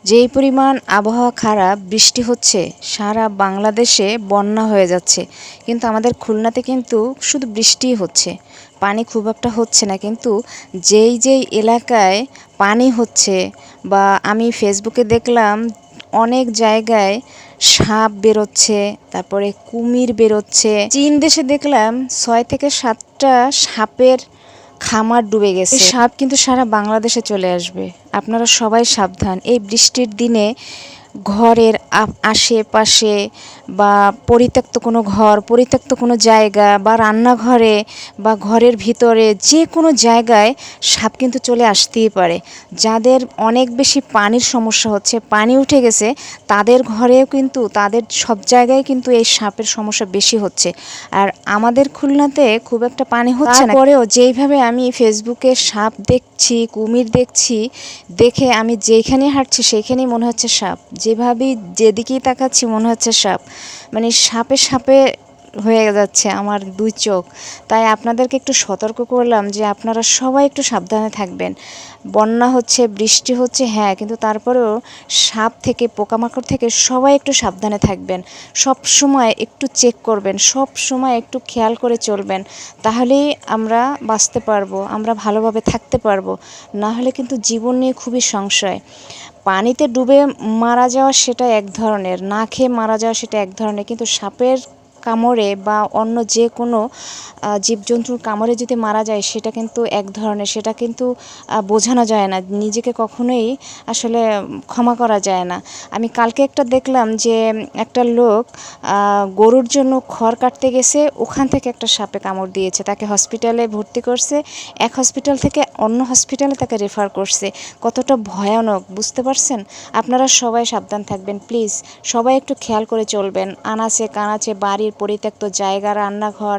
যেই পরিমাণ আবহাওয়া খারাপ, বৃষ্টি হচ্ছে, সারা বাংলাদেশে বন্যা হয়ে যাচ্ছে। কিন্তু আমাদের খুলনাতে কিন্তু শুধু বৃষ্টিই হচ্ছে, পানি খুব একটা হচ্ছে না। কিন্তু যেই এলাকায় পানি হচ্ছে, বা আমি ফেসবুকে দেখলাম অনেক জায়গায় সাপ বেরোচ্ছে, তারপরে কুমির বেরোচ্ছে। চীন দেশে দেখলাম ৬ থেকে ৭টা সাপের খামার ডুবে গেছে। এই সাপ কিন্তু সারা বাংলাদেশে চলে আসবে। আপনারা সবাই সাবধান। এই বৃষ্টির দিনে ঘরের আশেপাশে, বা পরিত্যক্ত কোনো ঘর, পরিত্যক্ত কোনো জায়গা, বা রান্নাঘরে, বা ঘরের ভিতরে যে কোনো জায়গায় সাপ কিন্তু চলে আসতেই পারে। যাদের অনেক বেশি পানির সমস্যা হচ্ছে, পানি উঠে গেছে, তাদের ঘরেও কিন্তু, তাদের সব জায়গায় কিন্তু এই সাপের সমস্যা বেশি হচ্ছে। আর আমাদের খুলনাতে খুব একটা পানি হচ্ছে না, তারপরেও যেইভাবে আমি ফেসবুকে সাপ দেখছি, কুমির দেখছি, দেখে আমি যেখানে হাঁটছি সেইখানেই মনে হচ্ছে সাপ, যেভাবেই যেদিকেই তাকাচ্ছি মনে হচ্ছে সাপ। মানে সাপে সাপে হয়ে যাচ্ছে আমার দুই চোখ। তাই আপনাদেরকে একটু সতর্ক করলাম যে আপনারা সবাই একটু সাবধানে থাকবেন। বন্যা হচ্ছে, বৃষ্টি হচ্ছে, হ্যাঁ, কিন্তু তারপরেও সাপ থেকে, পোকামাকড় থেকে সবাই একটু সাবধানে থাকবেন। সব সময় একটু চেক করবেন, সব সময় একটু খেয়াল করে চলবেন। তাহলেই আমরা বাঁচতে পারবো, আমরা ভালোভাবে থাকতে পারবো। না হলে কিন্তু জীবন নিয়ে খুবই সংশয়। পানিতে ডুবে মারা যাওয়া সেটা এক ধরনের, না খেয়ে মারা যাওয়া সেটা এক ধরনের, কিন্তু সাপের কামড়ে বা অন্য যে কোনো জীবজন্তুর কামড়ে যদি মারা যায় সেটা কিন্তু এক ধরনের, সেটা কিন্তু বোঝানো যায় না, নিজেকে কখনোই আসলে ক্ষমা করা যায় না। আমি কালকে একটা দেখলাম যে একটা লোক গরুর জন্য খড় কাটতে গেছে, ওখান থেকে একটা সাপে কামড় দিয়েছে, তাকে হসপিটালে ভর্তি করছে, এক হসপিটাল থেকে অন্য হসপিটালে তাকে রেফার করছে। কতটা ভয়ানক বুঝতে পারছেন? আপনারা সবাই সাবধান থাকবেন প্লিজ, সবাই একটু খেয়াল করে চলবেন। আনাচে কানাচে বাড়ির পরিত্যক্ত জায়গা, রান্নাঘর,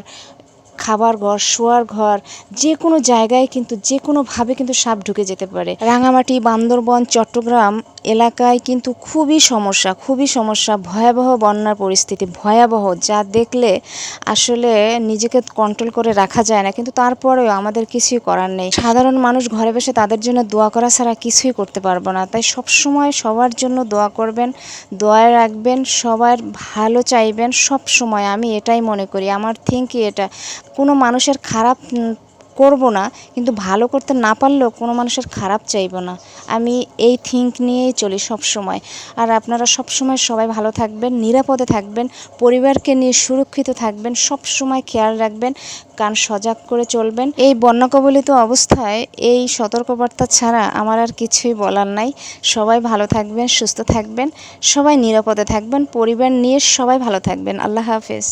খাবার ঘর, শোয়ার ঘর, যে কোনো জায়গায় কিন্তু যে কোনোভাবে কিন্তু সাপ ঢুকে যেতে পারে। রাঙামাটি, বান্দরবন, চট্টগ্রাম এলাকায় কিন্তু খুবই সমস্যা, খুবই সমস্যা। ভয়াবহ বন্যার পরিস্থিতি, ভয়াবহ, যা দেখলে আসলে নিজেকে কন্ট্রোল করে রাখা যায় না। কিন্তু তারপরেও আমাদের কিছুই করার নেই। সাধারণ মানুষ ঘরে বসে তাদের জন্য দোয়া করা ছাড়া কিছুই করতে পারবো না। তাই সবসময় সবার জন্য দোয়া করবেন, দোয়ায় রাখবেন, সবার ভালো চাইবেন সব সময়। আমি এটাই মনে করি, আমার থিঙ্কই এটা। কোনো মানুষের খারাপ করব না, কিন্তু ভালো করতে না পারলেও কোনো মানুষের খারাপ চাইব না। আমি এই থিঙ্ক নিয়েই চলি সব সময়। আর আপনারা সব সময় সবাই ভালো থাকবেন, নিরাপদে থাকবেন, পরিবারকে নিয়ে সুরক্ষিত থাকবেন, সব সময় খেয়াল রাখবেন, কান সজাগ করে চলবেন। এই বন্যা কবলিত অবস্থায় এই সতর্কবার্তা ছাড়া আমার আর কিছুই বলার নাই। সবাই ভালো থাকবেন, সুস্থ থাকবেন, সবাই নিরাপদে থাকবেন, পরিবার নিয়ে সবাই ভালো থাকবেন। আল্লাহ হাফেজ।